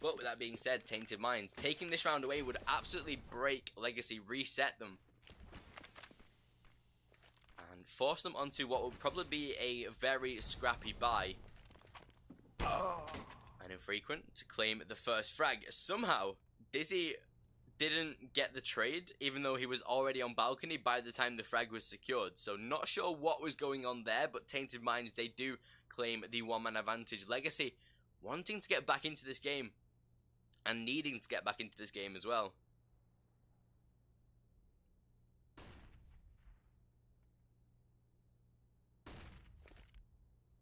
But with that being said, Tainted Minds taking this round away would absolutely break Legacy, reset them, and force them onto what would probably be a very scrappy buy. And Infrequent to claim the first frag. Somehow, Dizzy didn't get the trade, even though he was already on balcony by the time the frag was secured. So not sure what was going on there, but Tainted Minds, they do claim the one-man advantage. Legacy wanting to get back into this game, and needing to get back into this game as well.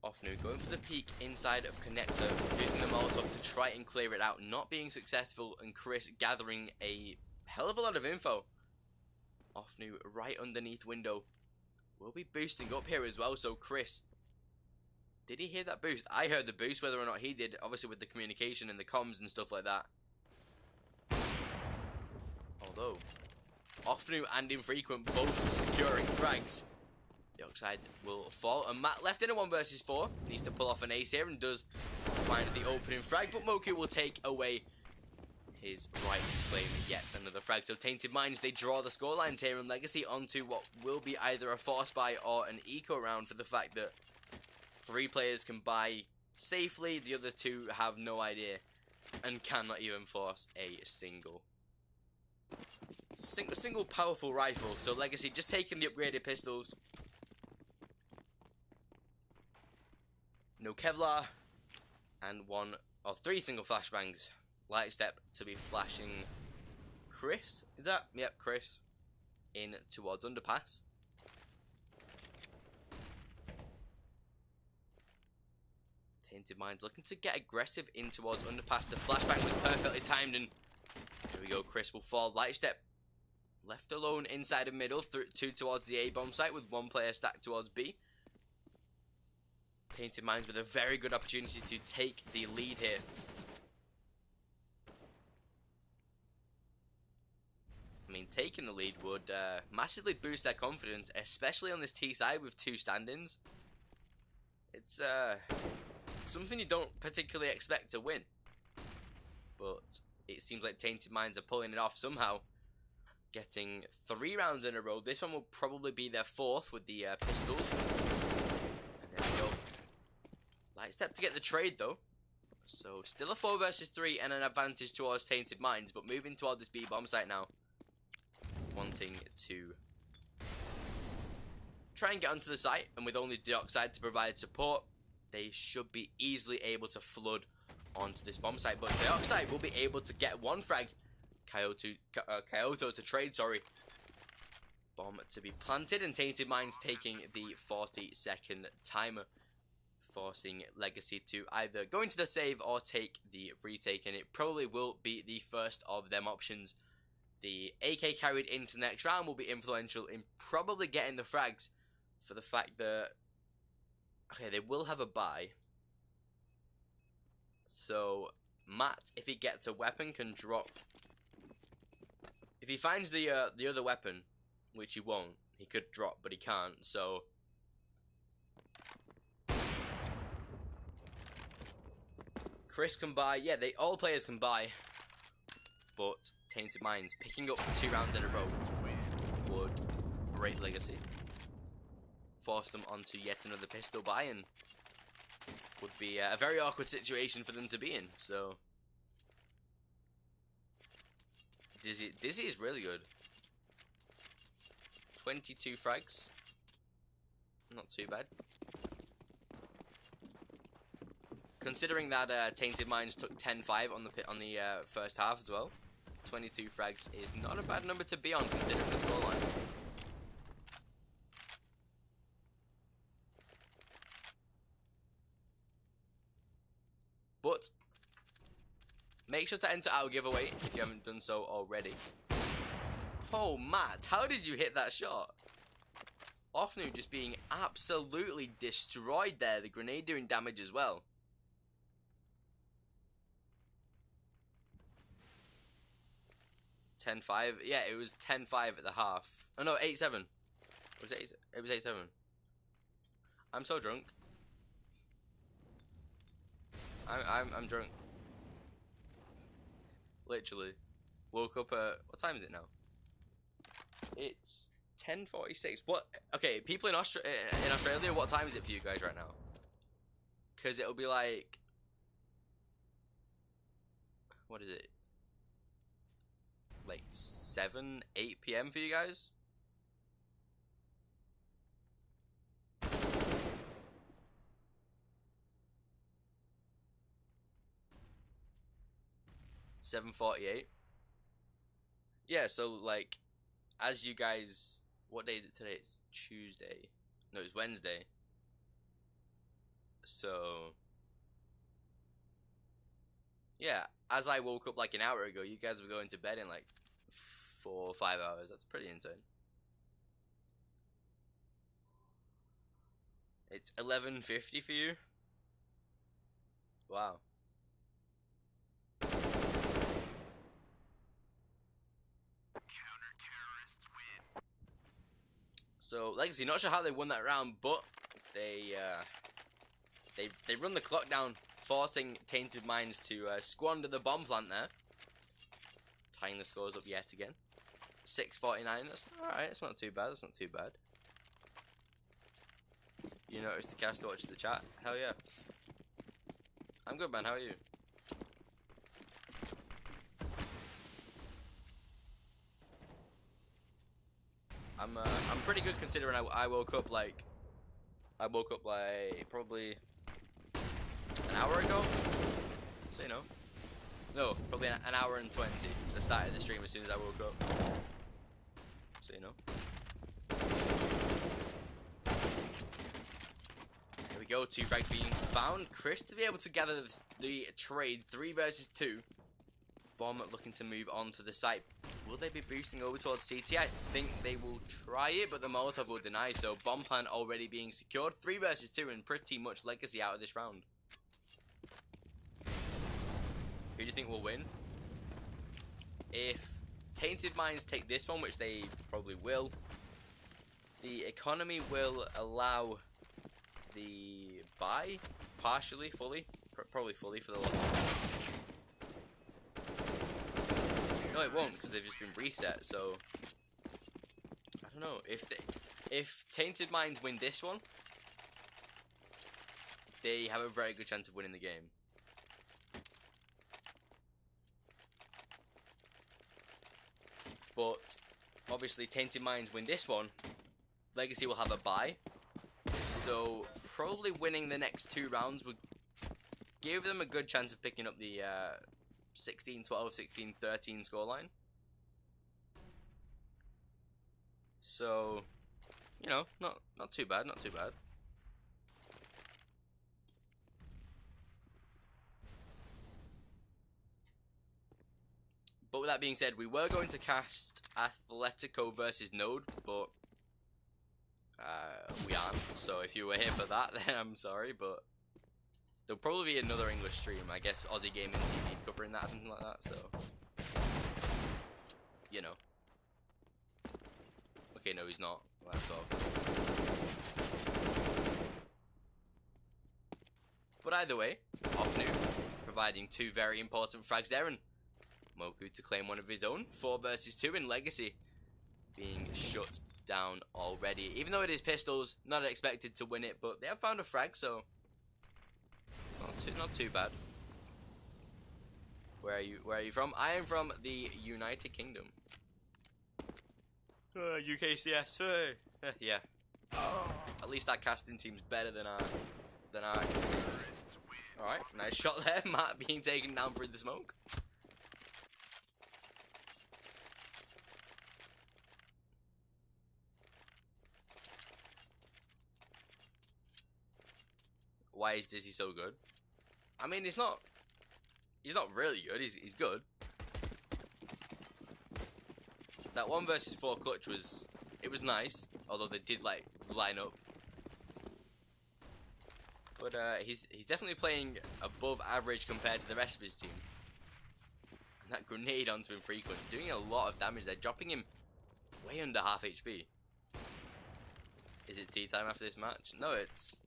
Offnu going for the peek inside of Connector, using the Molotov to try and clear it out, not being successful, and Chris gathering a hell of a lot of info. Offnu right underneath window. Will be boosting up here as well, so Chris, did he hear that boost? I heard the boost, whether or not he did, obviously with the communication and the comms and stuff like that. Although, Offnu and Infrequent both securing frags. The Oxide will fall, and Matt left in a 1 versus 4. Needs to pull off an ace here and does find the opening frag, but Moku will take away his right to claim yet another frag. So Tainted Minds, they draw the scorelines here, and Legacy onto what will be either a force buy or an eco round, for the fact that 3 players can buy safely, the other 2 have no idea and cannot even force a single powerful rifle. So Legacy just taking the upgraded pistols. No Kevlar, and 1 or 3 single flashbangs. Light step to be flashing Chris, is that? Yep, Chris. In towards underpass. Tainted Minds looking to get aggressive in towards underpass. The flashbang was perfectly timed, and here we go. Chris will fall. Light step left alone inside of middle. 2 towards the A bomb site with 1 player stacked towards B. Tainted Minds with a very good opportunity to take the lead here. I mean, taking the lead would massively boost their confidence, especially on this T side with 2 stand-ins. It's something you don't particularly expect to win, but it seems like Tainted Minds are pulling it off somehow, getting 3 rounds in a row. This one will probably be their 4th with the pistols. And there we go. Light step to get the trade though. So still a 4 versus 3 and an advantage towards Tainted Minds, but moving toward this B bomb site now, wanting to try and get onto the site, and with only Dioxide to provide support, they should be easily able to flood onto this bomb site. But Dioxide will be able to get 1 frag. Kyoto to trade, sorry. Bomb to be planted, and Tainted Minds taking the 40-second timer, forcing Legacy to either go into the save or take the retake, and it probably will be the first of them options. The AK carried into next round will be influential in probably getting the frags, for the fact that, okay, they will have a buy. So Matt, if he gets a weapon, can drop. If he finds the other weapon, which he won't, he could drop, but he can't. So Chris can buy. Yeah, all players can buy, but Tainted Minds picking up 2 rounds in a row would break Legacy, force them onto yet another pistol buy, and would be a very awkward situation for them to be in. So Dizzy is really good. 22 frags, not too bad. Considering that Tainted Minds took 10-5 on the first half as well, 22 frags is not a bad number to be on, considering the scoreline. But make sure to enter our giveaway if you haven't done so already. Oh, Matt, how did you hit that shot? Offnu just being absolutely destroyed there. The grenade doing damage as well. 10-5. Yeah, it was 10-5 at the half. Oh no, 8-7. Was it 8? It was 8-7. I'm so drunk. I'm drunk. Literally. Woke up at, what time is it now? It's 10:46. What? Okay, people in Australia, what time is it for you guys right now? Because it'll be like, what is it? Like 7, 8 p.m. for you guys? $7:48. Yeah, so like, as you guys, what day is it today? It's Tuesday. No, it's Wednesday. So, yeah, as I woke up like an hour ago, you guys were going to bed in like 4 or 5 hours. That's pretty insane. It's 11:50 for you? Wow. So Legacy, not sure how they won that round, but they run the clock down, forcing Tainted Minds to squander the bomb plant there, tying the scores up yet again. 6:49. That's all right. It's not too bad. It's not too bad. You noticed the cast watch the chat? Hell yeah. I'm good, man. How are you? I'm pretty good considering I woke up like probably an hour ago. So you know, no, probably an hour and 20. Because I started the stream as soon as I woke up. So you know. Here we go. 2 frags being found. Chris to be able to gather the trade 3 versus 2. Bomb looking to move on to the site. Will they be boosting over towards CT? I think they will try it, but the Molotov will deny. So bomb plant already being secured. 3 versus 2 and pretty much Legacy out of this round. Who do you think will win? If Tainted Minds take this one, which they probably will, the economy will allow the buy partially, fully, probably fully for the lot. No, it won't, because they've just been reset. So I don't know if Tainted Minds win this one, they have a very good chance of winning the game. But obviously, Tainted Minds win this one, Legacy will have a bye. So probably winning the next 2 rounds would give them a good chance of picking up the 16-12, 16-13 scoreline. So, you know, not too bad, not too bad. But with that being said, we were going to cast Atletico versus Node, but we aren't. So if you were here for that, then I'm sorry, but there'll probably be another English stream. I guess Aussie Gaming TV is covering that or something like that, so you know. Okay, no, he's not. That's all. But either way, off new, providing 2 very important frags there, and Moku to claim one of his own. 4 versus 2 in Legacy being shut down already. Even though it is pistols, not expected to win it, but they have found a frag, so not too bad. Where are you from? I am from the United Kingdom. UKCS. Yeah. At least that casting team's better than our teams. All right, nice shot there. Matt being taken down through the smoke. Why is Dizzy so good? I mean, he's not really good. He's good. That 1 versus 4 clutch was nice, although they did like line up. But he's definitely playing above average compared to the rest of his team. that grenade onto Infrequent, doing a lot of damage there, dropping him way under half HP. Is it tea time after this match? No, it's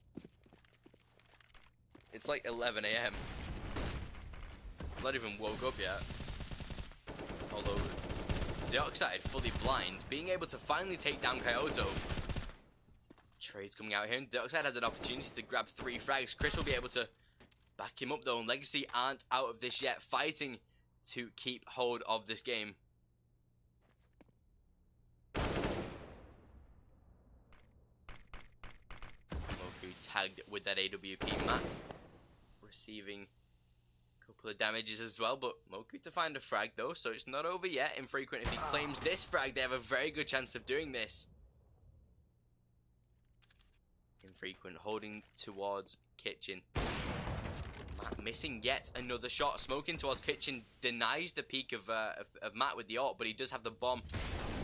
like 11 AM. Not even woke up yet. Although Deoxide fully blind, being able to finally take down Kyoto. Trades coming out here, and Deoxide has an opportunity to grab 3 frags. Chris will be able to back him up though, and Legacy aren't out of this yet, fighting to keep hold of this game. Moku tagged with that AWP. Matt receiving a couple of damages as well, but Moku to find a frag though, so it's not over yet. Infrequent, if he claims this frag, they have a very good chance of doing this. Infrequent holding towards Kitchen. Matt missing yet another shot. Smoking towards Kitchen denies the peak of Matt with the ult, but he does have the bomb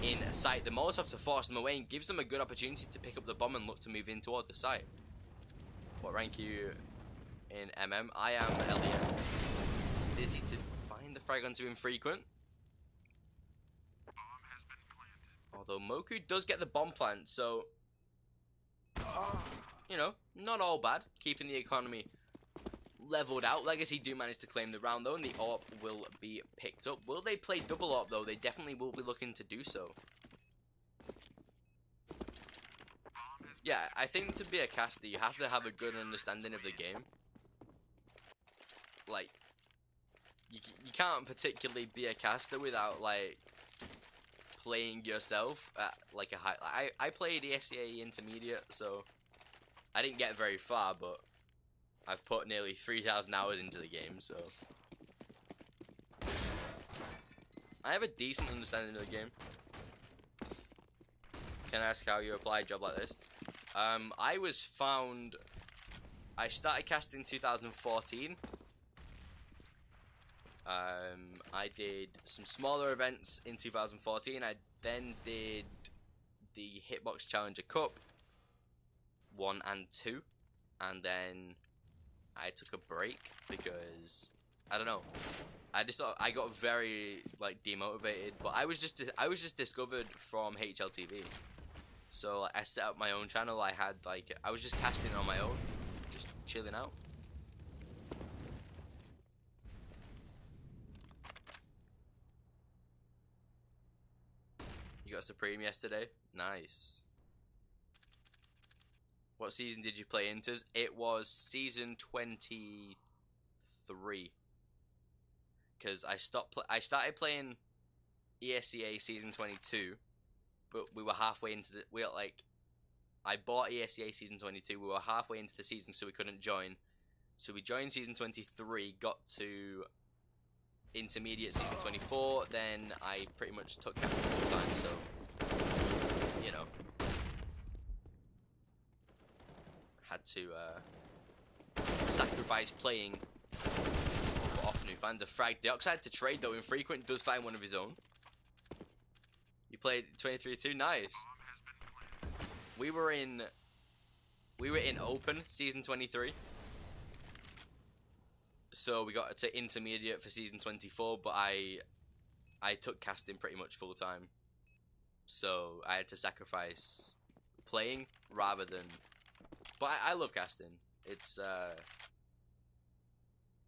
in sight. The Molotov to force them away and gives them a good opportunity to pick up the bomb and look to move in toward the site. What rank are you in MM? I am Elliot. Dizzy to find the frag onto Infrequent. Although Moku does get the bomb plant, so you know, not all bad. Keeping the economy leveled out. Legacy do manage to claim the round though, and the AWP will be picked up. Will they play double AWP though? They definitely will be looking to do so. Yeah, I think to be a caster, you have to have a good understanding of the game. Like, you can't particularly be a caster without, like, playing yourself at, like, a high... I played ESEA Intermediate, so I didn't get very far, but I've put nearly 3,000 hours into the game, so I have a decent understanding of the game. Can I ask how you apply a job like this? I started casting in 2014. I did some smaller events in 2014. I then did the Hitbox Challenger Cup 1 and 2, and then I took a break because I don't know. I just thought I got very like demotivated, but I was just discovered from HLTV. So like, I set up my own channel. I was just casting on my own, just chilling out. You got Supreme yesterday? Nice. What season did you play Inters? It was season 23. Because I started playing ESEA season 22, but we were halfway into the... I bought ESEA season 22, we were halfway into the season, so we couldn't join. So we joined season 23, got to intermediate season 24, then I pretty much took casting full time, so, you know. Had to sacrifice playing. But often we find a frag. Deoxide to trade though. Infrequent does find one of his own. You played 23-2, nice. We were in open season 23. So we got to intermediate for season 24, but I took casting pretty much full time. So I had to sacrifice playing rather than... But I love casting. It's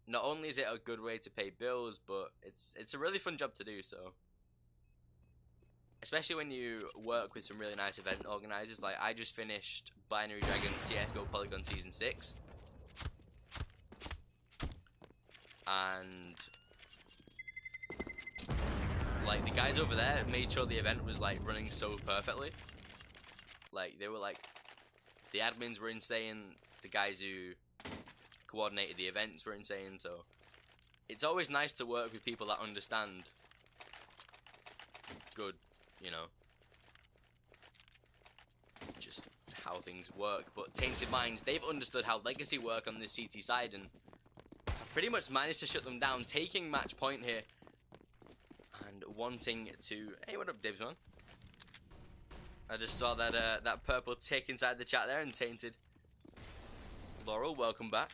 not only is it a good way to pay bills, but it's a really fun job to do, so. Especially when you work with some really nice event organizers. Like I just finished Binary Dragon CSGO Polygon Season 6. And like the guys over there made sure the event was like running so perfectly. Like they were like, the admins were insane, the guys who coordinated the events were insane, so it's always nice to work with people that understand good, you know, just how things work. But Tainted Minds, they've understood how Legacy work on the CT side and have pretty much managed to shut them down, taking match point here and wanting to... Hey, what up, Dibs, man? I just saw that that purple tick inside the chat there, and Tainted. Laurel, welcome back.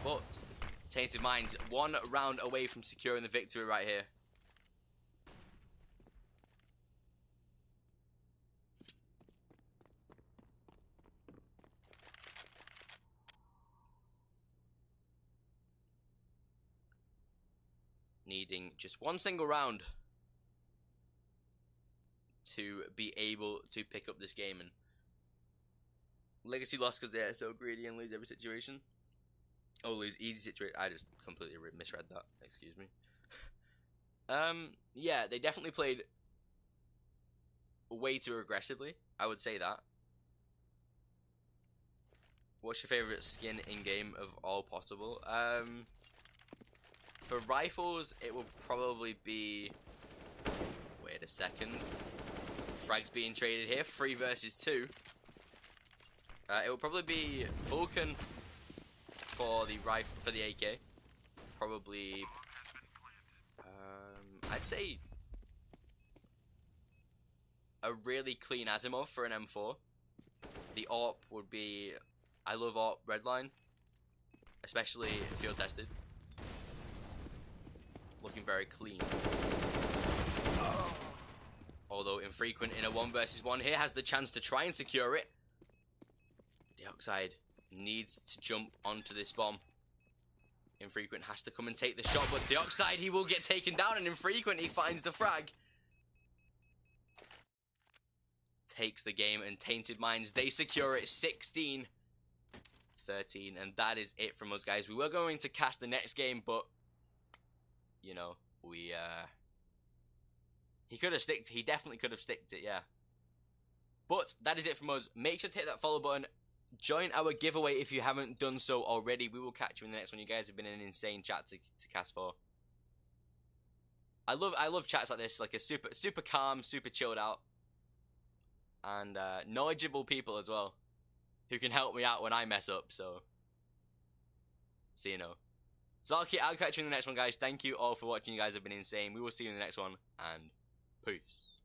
But Tainted Minds, 1 round away from securing the victory right here. Needing just 1 single round to be able to pick up this game. And Legacy lost because they're so greedy and lose every situation. Oh, lose easy situation. I just completely misread that. Excuse me. Yeah, they definitely played way too aggressively. I would say that. What's your favorite skin in game of all possible? For rifles, it will probably be. Wait a second. Frags being traded here. 3 versus 2. It will probably be Vulcan for the rifle, for the AK. Probably. I'd say a really clean Asimov for an M4. The AWP would be. I love AWP Redline, especially field tested. Looking very clean. Although infrequent in a 1 versus 1 here, has the chance to try and secure it. Dioxide needs to jump onto this bomb. Infrequent has to come and take the shot, but Dioxide, he will get taken down, and Infrequent, he finds the frag. Takes the game, and Tainted Minds, they secure it 16-13, and that is it from us, guys. We were going to cast the next game, but you know, he could have sticked. He definitely could have sticked it, yeah. But that is it from us. Make sure to hit that follow button. Join our giveaway if you haven't done so already. We will catch you in the next one. You guys have been an insane chat to cast for. I love chats like this, like a super calm, super chilled out, and knowledgeable people as well, who can help me out when I mess up. So you know. So I'll catch you in the next one, guys. Thank you all for watching. You guys have been insane. We will see you in the next one, and peace.